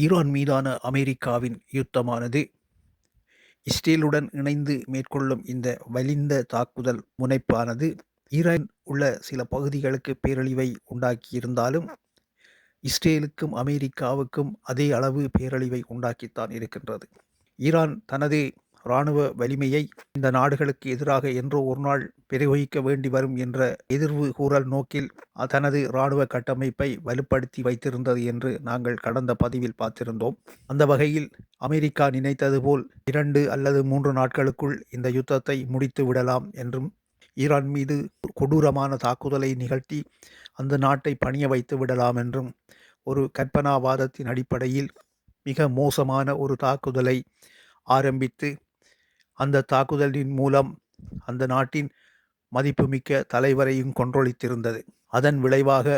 Iran மீதான அமெரிக்காவின் யுத்தமானது இஸ்ரேலுடன் இணைந்து மேற்கொள்ளும் இந்த வலிந்த தாக்குதல் முனைப்பானது ஈரான் உள்ள சில பகுதிகளுக்கு பேரழிவை உண்டாக்கியிருந்தாலும் இஸ்ரேலுக்கும் அமெரிக்காவுக்கும் அதே அளவு பேரழிவை உண்டாக்கித்தான் இருக்கின்றது. ஈரான் தனது இராணுவ வலிமையை இந்த நாடுகளுக்கு எதிராக என்றோ ஒரு நாள் பிரயோகிக்க வேண்டி வரும் என்ற எதிர்வு கூறல் நோக்கில் தனது இராணுவ கட்டமைப்பை வலுப்படுத்தி வைத்திருந்தது என்று நாங்கள் கடந்த பதிவில் பார்த்திருந்தோம். அந்த வகையில் அமெரிக்கா நினைத்தது போல் 2 அல்லது 3 நாட்களுக்குள் இந்த யுத்தத்தை முடித்து விடலாம் என்றும், ஈரான் மீது கொடூரமான தாக்குதலை நிகழ்த்தி அந்த நாட்டை பணிய வைத்து விடலாம் என்றும் ஒரு கற்பனாவாதத்தின் அடிப்படையில் மிக மோசமான ஒரு தாக்குதலை ஆரம்பித்து, அந்த தாக்குதலின் மூலம் அந்த நாட்டின் மதிப்புமிக்க தலைவரையும் கொன்றொழித்திருந்தது. அதன் விளைவாக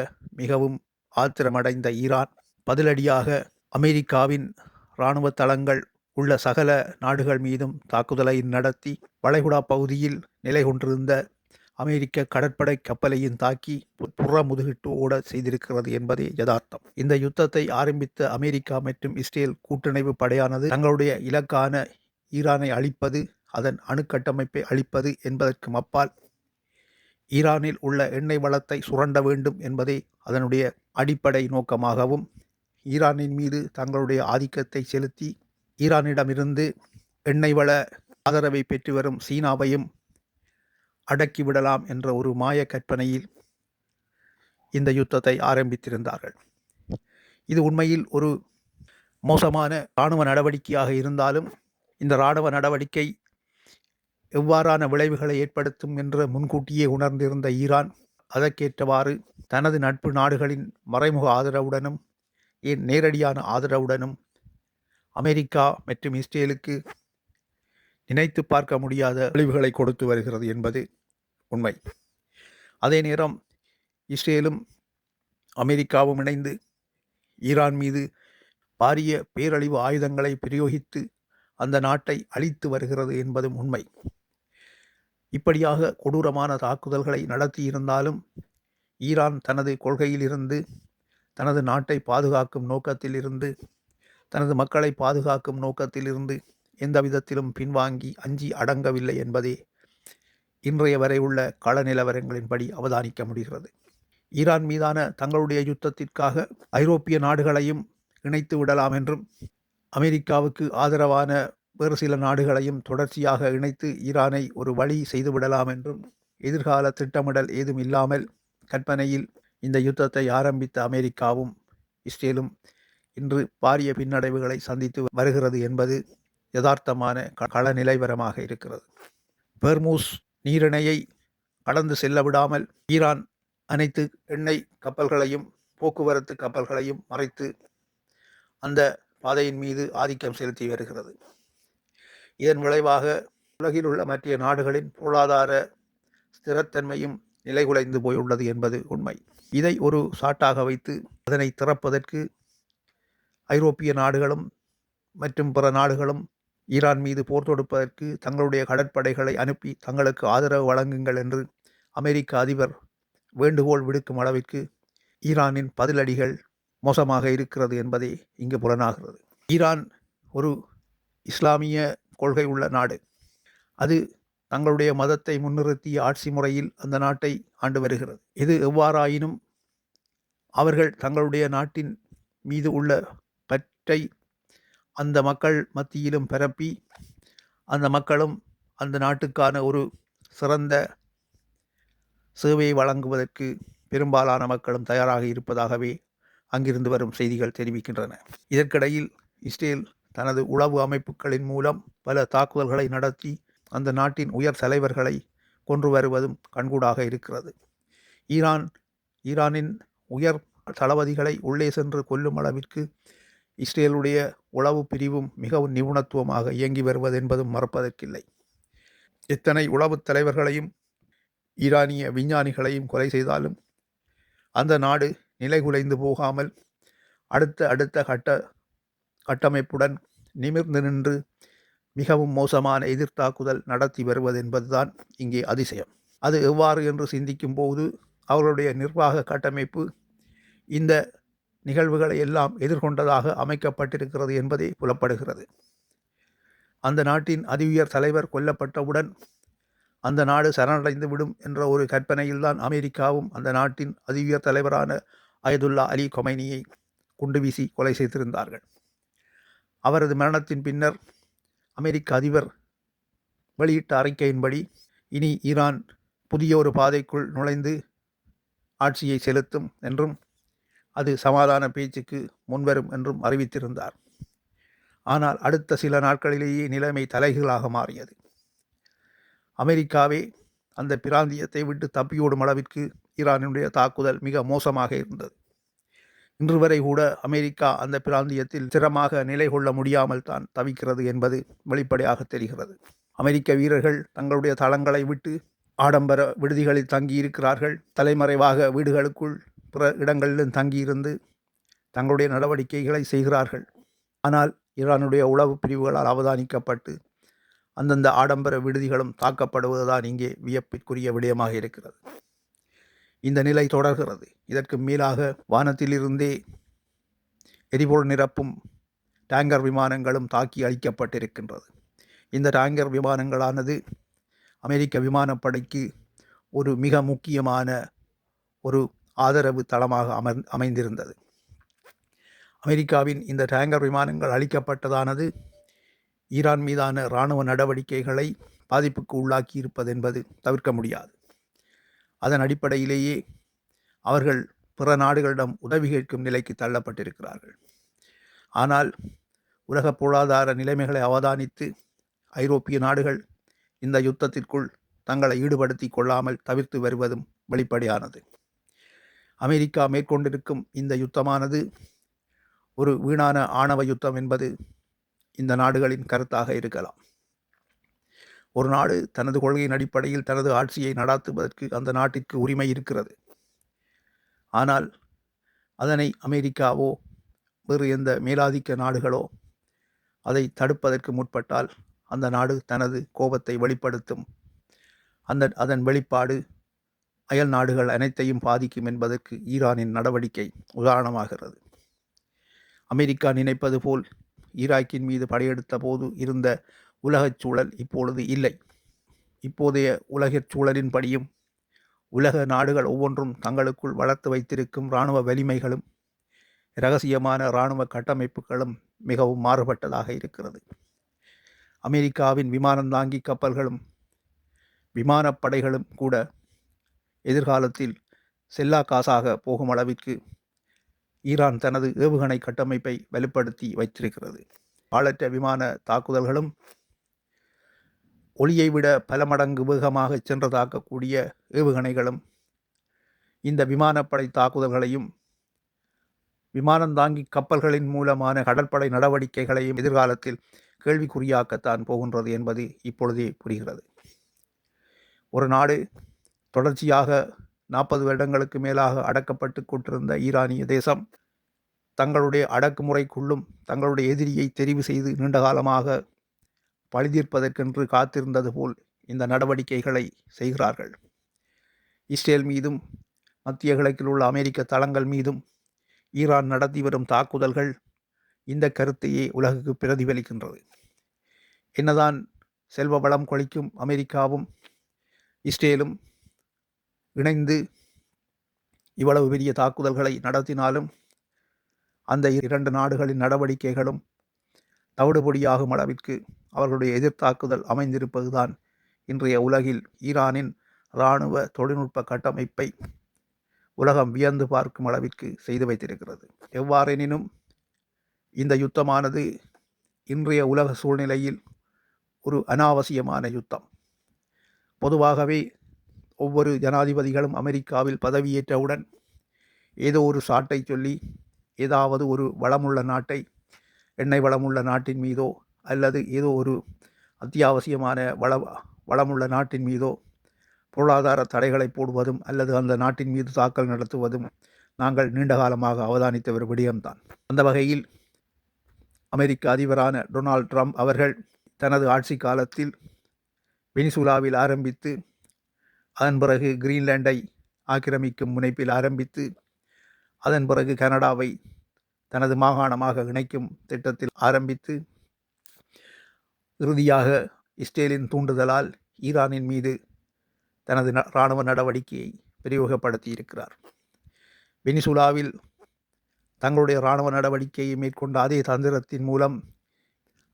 மிகவும் ஆத்திரமடைந்த ஈரான் பதிலடியாக அமெரிக்காவின் இராணுவ தளங்கள் உள்ள சகல நாடுகள் மீதும் தாக்குதலை நடத்தி வளைகுடா பகுதியில் நிலை கொண்டிருந்த அமெரிக்க கடற்படை கப்பலையும் தாக்கி புறமுதுகிட்டு ஓட செய்திருக்கிறது என்பதே யதார்த்தம். இந்த யுத்தத்தை ஆரம்பித்த அமெரிக்கா மற்றும் இஸ்ரேல் கூட்டிணைவு படையானது தங்களுடைய இலக்கான ஈரானை அழிப்பது, அதன் அணுக்கட்டமைப்பை அழிப்பது என்பதற்கு அப்பால் ஈரானில் உள்ள எண்ணெய் வளத்தை சுரண்ட வேண்டும் என்பதே அதனுடைய அடிப்படை நோக்கமாகவும், ஈரானின் மீது தங்களுடைய ஆதிக்கத்தை செலுத்தி ஈரானிடமிருந்து எண்ணெய் வள ஆதரவை பெற்று வரும் சீனாவையும் அடக்கிவிடலாம் என்ற ஒரு மாய கற்பனையில் இந்த யுத்தத்தை ஆரம்பித்திருந்தார்கள். இது உண்மையில் ஒரு மோசமான இராணுவ நடவடிக்கையாக இருந்தாலும், இந்த இராணுவ நடவடிக்கை எவ்வாறான விளைவுகளை ஏற்படுத்தும் என்று முன்கூட்டியே உணர்ந்திருந்த ஈரான் அதற்கேற்றவாறு தனது நட்பு நாடுகளின் மறைமுக ஆதரவுடனும் ஏன் நேரடியான ஆதரவுடனும் அமெரிக்கா மற்றும் இஸ்ரேலுக்கு நினைத்து பார்க்க முடியாத விளைவுகளை கொடுத்து வருகிறது என்பது உண்மை. அதே நேரம் இஸ்ரேலும் அமெரிக்காவும் இணைந்து ஈரான் மீது பாரிய பேரழிவு ஆயுதங்களை பிரயோகித்து அந்த நாட்டை அழித்து வருகிறது என்பதும் உண்மை. இப்படியாக கொடூரமான தாக்குதல்களை நடத்தியிருந்தாலும் ஈரான் தனது கொள்கையிலிருந்து, தனது நாட்டை பாதுகாக்கும் நோக்கத்திலிருந்து, தனது மக்களை பாதுகாக்கும் நோக்கத்திலிருந்து எந்த விதத்திலும் பின்வாங்கி அஞ்சி அடங்கவில்லை என்பதே இன்றைய வரை உள்ள கள நிலவரங்களின்படி அவதானிக்க முடிகிறது. ஈரான் மீதான தங்களுடைய யுத்தத்திற்காக ஐரோப்பிய நாடுகளையும் இணைத்து விடலாம் என்றும், அமெரிக்காவுக்கு ஆதரவான வேறு சில நாடுகளையும் தொடர்ச்சியாக இணைத்து ஈரானை ஒரு வழி செய்துவிடலாம் என்றும் எதிர்கால திட்டமிடல் ஏதும் இல்லாமல் கற்பனையில் இந்த யுத்தத்தை ஆரம்பித்த அமெரிக்காவும் இஸ்ரேலும் இன்று பாரிய பின்னடைவுகளை சந்தித்து வருகிறது என்பது யதார்த்தமான கள நிலைவரமாக இருக்கிறது. பெர்மூஸ் நீரிணையை கடந்து செல்ல விடாமல் ஈரான் அனைத்து எண்ணெய் கப்பல்களையும் போக்குவரத்து கப்பல்களையும் மறைத்து அந்த பாதையின் மீது ஆதிக்கம் செலுத்தி வருகிறது. இதன் விளைவாக உலகில் உள்ள மற்ற நாடுகளின் பொருளாதார ஸ்திரத்தன்மையும் நிலைகுலைந்து போயுள்ளது என்பது உண்மை. இதை ஒரு சாட்டாக வைத்து அதனை திறப்பதற்கு ஐரோப்பிய நாடுகளும் மற்றும் பிற நாடுகளும் ஈரான் மீது போர் தொடுப்பதற்கு தங்களுடைய கடற்படைகளை அனுப்பி தங்களுக்கு ஆதரவு வழங்குங்கள் என்று அமெரிக்க அதிபர் வேண்டுகோள் விடுக்கும் அளவிற்கு ஈரானின் பதிலடிகள் மோசமாக இருக்கிறது என்பதே இங்கு புலனாகிறது. ஈரான் ஒரு இஸ்லாமிய கொள்கை உள்ள நாடு. அது தங்களுடைய மதத்தை முன்னிறுத்திய ஆட்சி முறையில் அந்த நாட்டை ஆண்டு வருகிறது. இது எவ்வாறாயினும் அவர்கள் தங்களுடைய நாட்டின் மீது உள்ள பற்றை அந்த மக்கள் மத்தியிலும் பரப்பி, அந்த மக்களும் அந்த நாட்டுக்கான ஒரு சிறந்த சேவையை வழங்குவதற்கு பெரும்பாலான மக்களும் தயாராக இருப்பதாகவே அங்கிருந்து வரும் செய்திகள் தெரிவிக்கின்றன. இதற்கிடையில் இஸ்ரேல் தனது உளவு அமைப்புகளின் மூலம் பல தாக்குதல்களை நடத்தி அந்த நாட்டின் உயர் தலைவர்களை கொன்று வருவதும் கண்கூடாக இருக்கிறது. ஈரானின் உயர் தளபதிகளை உள்ளே சென்று கொல்லும் அளவிற்கு இஸ்ரேலுடைய உளவு பிரிவும் மிகவும் நிபுணத்துவமாக இயங்கி வருவது என்பதும் மறப்பதற்கில்லை. எத்தனை உளவு தலைவர்களையும் ஈரானிய விஞ்ஞானிகளையும் கொலை செய்தாலும் அந்த நாடு நிலைகுலைந்து போகாமல் அடுத்த கட்டமைப்புடன் நிமிர்ந்து நின்று மிகவும் மோசமான எதிர்த்தாக்குதல் நடத்தி வருவது என்பதுதான் இங்கே அதிசயம். அது எவ்வாறு என்று சிந்திக்கும் போது அவர்களுடைய நிர்வாக கட்டமைப்பு இந்த நிகழ்வுகளை எல்லாம் எதிர்கொண்டதாக அமைக்கப்பட்டிருக்கிறது என்பதே புலப்படுகிறது. அந்த நாட்டின் அதிஉயர் தலைவர் கொல்லப்பட்டவுடன் அந்த நாடு சரணடைந்து விடும் என்ற ஒரு கற்பனையில்தான் அமெரிக்காவும் அந்த நாட்டின் அதிஉயர் தலைவரான அயதுல்லா அலி கொமைனியை குண்டு வீசி கொலை செய்திருந்தார்கள். அவரது மரணத்தின் பின்னர் அமெரிக்க அதிபர் வெளியிட்ட அறிக்கையின்படி இனி ஈரான் புதிய ஒரு பாதைக்குள் நுழைந்து ஆட்சியை செலுத்தும் என்றும் அது சமாதான பேச்சுக்கு முன்வரும் என்றும் அறிவித்திருந்தார். ஆனால் அடுத்த சில நாட்களிலேயே நிலைமை தலைகீழாக மாறியது. அமெரிக்காவே அந்த பிராந்தியத்தை விட்டு தப்பியோடும் அளவிற்கு ஈரானுடைய தாக்குதல் மிக மோசமாக இருந்தது. இன்று வரை கூட அமெரிக்கா அந்த பிராந்தியத்தில் ஸ்திரமாக நிலை கொள்ள முடியாமல் தான் தவிக்கிறது என்பது வெளிப்படையாக தெரிகிறது. அமெரிக்க வீரர்கள் தங்களுடைய தளங்களை விட்டு ஆடம்பர விடுதிகளில் தங்கியிருக்கிறார்கள். தலைமறைவாக வீடுகளுக்குள் பிற இடங்களிலும் தங்கியிருந்து தங்களுடைய நடவடிக்கைகளை செய்கிறார்கள். ஆனால் ஈரானுடைய உளவு பிரிவுகளால் அவதானிக்கப்பட்டு அந்தந்த ஆடம்பர விடுதிகளும் தாக்கப்படுவதுதான் இங்கே வியப்பிற்குரிய விடயமாக இருக்கிறது. இந்த நிலை தொடர்கிறது. இதற்கு மேலாக வானத்திலிருந்தே எரிபொருள் நிரப்பும் டேங்கர் விமானங்களும் தாக்கி அழிக்கப்பட்டிருக்கின்றது. இந்த டேங்கர் விமானங்களானது அமெரிக்க விமானப்படைக்கு ஒரு மிக முக்கியமான ஒரு ஆதரவு தளமாக அமைந்திருந்தது. அமெரிக்காவின் இந்த டேங்கர் விமானங்கள் அளிக்கப்பட்டதானது ஈரான் மீதான இராணுவ நடவடிக்கைகளை பாதிப்புக்கு உள்ளாக்கி இருப்பது என்பது தவிர்க்க முடியாது. அதன் அடிப்படையிலேயே அவர்கள் பிற நாடுகளிடம் உதவி கேட்கும் நிலைக்கு தள்ளப்பட்டிருக்கிறார்கள். ஆனால் உலக பொருளாதார நிலைமைகளை அவதானித்து ஐரோப்பிய நாடுகள் இந்த யுத்தத்திற்குள் தங்களை ஈடுபடுத்தி கொள்ளாமல் தவிர்த்து வருவதும் வெளிப்படையானது. அமெரிக்கா மேற்கொண்டிருக்கும் இந்த யுத்தமானது ஒரு வீணான ஆணவ யுத்தம் என்பது இந்த நாடுகளின் கருத்தாக இருக்கலாம். ஒரு நாடு தனது கொள்கையின் அடிப்படையில் தனது ஆட்சியை நடாத்துவதற்கு அந்த நாட்டிற்கு உரிமை இருக்கிறது. ஆனால் அதனை அமெரிக்காவோ வேறு எந்த மேலாதிக்க நாடுகளோ அதை தடுப்பதற்கு முற்பட்டால் அந்த நாடு தனது கோபத்தை வெளிப்படுத்தும். அதன் வெளிப்பாடு அயல் நாடுகள் அனைத்தையும் பாதிக்கும் என்பதற்கு ஈரானின் நடவடிக்கை உதாரணமாகிறது. அமெரிக்கா நினைப்பது போல் ஈராக்கின் மீது படையெடுத்த போது இருந்த உலகச் சூழல் இப்பொழுது இல்லை. இப்போதைய உலகச் சூழலின்படியும் உலக நாடுகள் ஒவ்வொன்றும் தங்களுக்குள் வளர்த்து வைத்திருக்கும் இராணுவ வலிமைகளும் இரகசியமான இராணுவ கட்டமைப்புகளும் மிகவும் மாறுபட்டதாக இருக்கிறது. அமெரிக்காவின் விமானந்தாங்கி கப்பல்களும் விமானப்படைகளும் கூட எதிர்காலத்தில் செல்லா காசாக போகும் அளவிற்கு ஈரான் தனது ஏவுகணை கட்டமைப்பை வலுப்படுத்தி வைத்திருக்கிறது. ஆளற்ற விமான தாக்குதல்களும் ஒளியை விட பல மடங்கு வேகமாக சென்று தாக்கக்கூடிய ஏவுகணைகளும் இந்த விமானப்படை தாக்குதல்களையும் விமானந்தாங்கி கப்பல்களின் மூலமான கடற்படை நடவடிக்கைகளையும் எதிர்காலத்தில் கேள்விக்குறியாக்கத்தான் போகின்றது என்பது இப்பொழுதே புரிகிறது. ஒரு நாடு தொடர்ச்சியாக 40 வருடங்களுக்கு மேலாக அடக்கப்பட்டு கொண்டிருந்த ஈரானிய தேசம் தங்களுடைய அடக்குமுறைக்குள்ளும் தங்களுடைய எதிரியை தெரிவு செய்து நீண்ட காலமாக பழிதீர்ப்பதற்கென்று காத்திருந்தது போல் இந்த நடவடிக்கைகளை செய்கிறார்கள். இஸ்ரேல் மீதும் மத்திய கிழக்கில் உள்ள அமெரிக்க தளங்கள் மீதும் ஈரான் நடத்தி வரும் தாக்குதல்கள் இந்த கருத்தையே உலகுக்கு பிரதிபலிக்கின்றது. என்னதான் செல்வ வளம் கொளிக்கும் அமெரிக்காவும் இஸ்ரேலும் இணைந்து இவ்வளவு பெரிய தாக்குதல்களை நடத்தினாலும் அந்த இரண்டு நாடுகளின் நடவடிக்கைகளும் தவிடுபொடியாகும் அளவிற்கு அவர்களுடைய எதிர்த்தாக்குதல் அமைந்திருப்பதுதான் இன்றைய உலகில் ஈரானின் இராணுவ தொழில்நுட்ப கட்டமைப்பை உலகம் வியந்து பார்க்கும் அளவிற்கு செய்து வைத்திருக்கிறது. எவ்வாறெனினும் இந்த யுத்தமானது இன்றைய உலக சூழ்நிலையில் ஒரு அனாவசியமான யுத்தம். பொதுவாகவே ஒவ்வொரு ஜனாதிபதிகளும் அமெரிக்காவில் பதவியேற்றவுடன் ஏதோ ஒரு சாட்டை சொல்லி ஏதாவது ஒரு வளமுள்ள நாட்டை, எண்ணெய் வளமுள்ள நாட்டின் மீதோ அல்லது ஏதோ ஒரு அத்தியாவசியமான வளமுள்ள நாட்டின் மீதோ பொருளாதார தடைகளை போடுவதும் அல்லது அந்த நாட்டின் மீது தாக்கல் நடத்துவதும் நாங்கள் நீண்ட காலமாக அவதானித்த ஒரு விடயம்தான். அந்த வகையில் அமெரிக்க அதிபரான டொனால்ட் ட்ரம்ப் அவர்கள் தனது ஆட்சி காலத்தில் வெனிசுலாவில் ஆரம்பித்து அதன் பிறகு கிரீன்லாண்டை ஆக்கிரமிக்கும் முனைப்பில் ஆரம்பித்து அதன் பிறகு கனடாவை தனது மாகாணமாக இணைக்கும் திட்டத்தில் ஆரம்பித்து இறுதியாக இஸ்ரேலின் தூண்டுதலால் ஈரானின் மீது தனது இராணுவ நடவடிக்கையை பிரயோகப்படுத்தியிருக்கிறார். வெனிசுலாவில் தங்களுடைய இராணுவ நடவடிக்கையை மேற்கொண்ட அதே தந்திரத்தின் மூலம்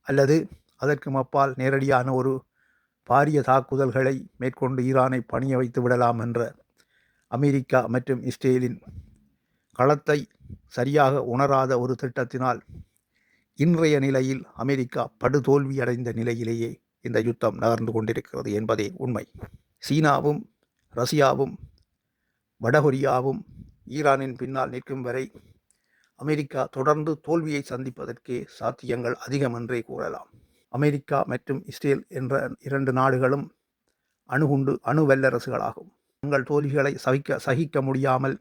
அல்லது அதற்கும் அப்பால் நேரடியான ஒரு பாரிய தாக்குதல்களை மேற்கொண்டு ஈரானை பணிய வைத்து விடலாம் என்ற அமெரிக்கா மற்றும் இஸ்ரேலின் களத்தை சரியாக உணராத ஒரு திட்டத்தினால் இன்றைய நிலையில் அமெரிக்கா படுதோல்வி அடைந்த நிலையிலேயே இந்த யுத்தம் நகர்ந்து கொண்டிருக்கிறது என்பதே உண்மை. சீனாவும் ரஷ்யாவும் வடகொரியாவும் ஈரானின் பின்னால் நிற்கும் வரை அமெரிக்கா தொடர்ந்து தோல்வியை சந்திப்பதற்கே சாத்தியங்கள் அதிகம் என்றே கூறலாம். அமெரிக்கா மற்றும் இஸ்ரேல் என்ற இரண்டு நாடுகளும் அணு வல்லரசுகளாகும். தங்கள் தோல்விகளை சகிக்க முடியாமல்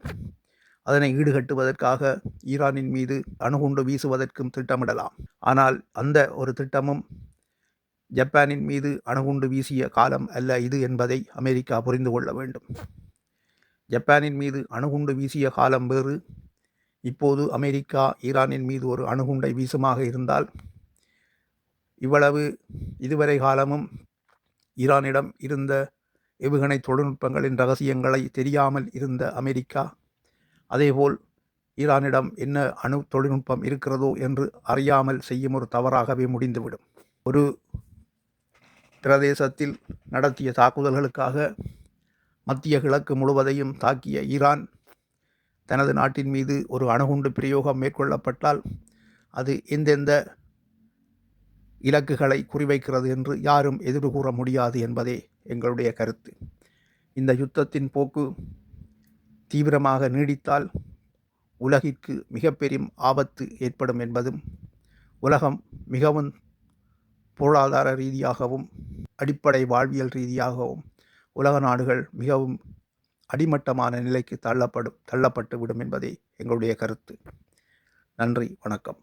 அதனை ஈடுகட்டுவதற்காக ஈரானின் மீது அணுகுண்டு வீசுவதற்கும் திட்டமிடலாம். ஆனால் அந்த ஒரு திட்டமும் ஜப்பானின் மீது அணுகுண்டு வீசிய காலம் அல்ல இது என்பதை அமெரிக்கா புரிந்து கொள்ள வேண்டும். ஜப்பானின் மீது அணுகுண்டு வீசிய காலம் வேறு. இப்போது அமெரிக்கா ஈரானின் மீது ஒரு அணுகுண்டை வீசுமாக இருந்தால் இதுவரை காலமும் ஈரானிடம் இருந்த ஏவுகணை தொழில்நுட்பங்களின் இரகசியங்களை தெரியாமல் இருந்த அமெரிக்கா அதேபோல் ஈரானிடம் என்ன அணு தொழில்நுட்பம் இருக்கிறதோ என்று அறியாமல் செய்யும் ஒரு தவறாகவே முடிந்துவிடும். ஒரு பிரதேசத்தில் நடத்திய தாக்குதல்களுக்காக மத்திய கிழக்கு முழுவதையும் தாக்கிய ஈரான் தனது நாட்டின் மீது ஒரு அணுகுண்டு பிரயோகம் மேற்கொள்ளப்பட்டால் அது எந்தெந்த இலக்குகளை குறிவைக்கிறது என்று யாரும் எதிர்கூற முடியாது என்பதே எங்களுடைய கருத்து. இந்த யுத்தத்தின் போக்கு தீவிரமாக நீடித்தால் உலகிற்கு மிகப்பெரும் ஆபத்து ஏற்படும் என்பதும் உலகம் மிகவும் பொருளாதார ரீதியாகவும் அடிப்படை வாழ்வியல் ரீதியாகவும் உலக நாடுகள் மிகவும் அடிமட்டமான நிலைக்கு தள்ளப்பட்டு விடும் என்பதே எங்களுடைய கருத்து. நன்றி, வணக்கம்.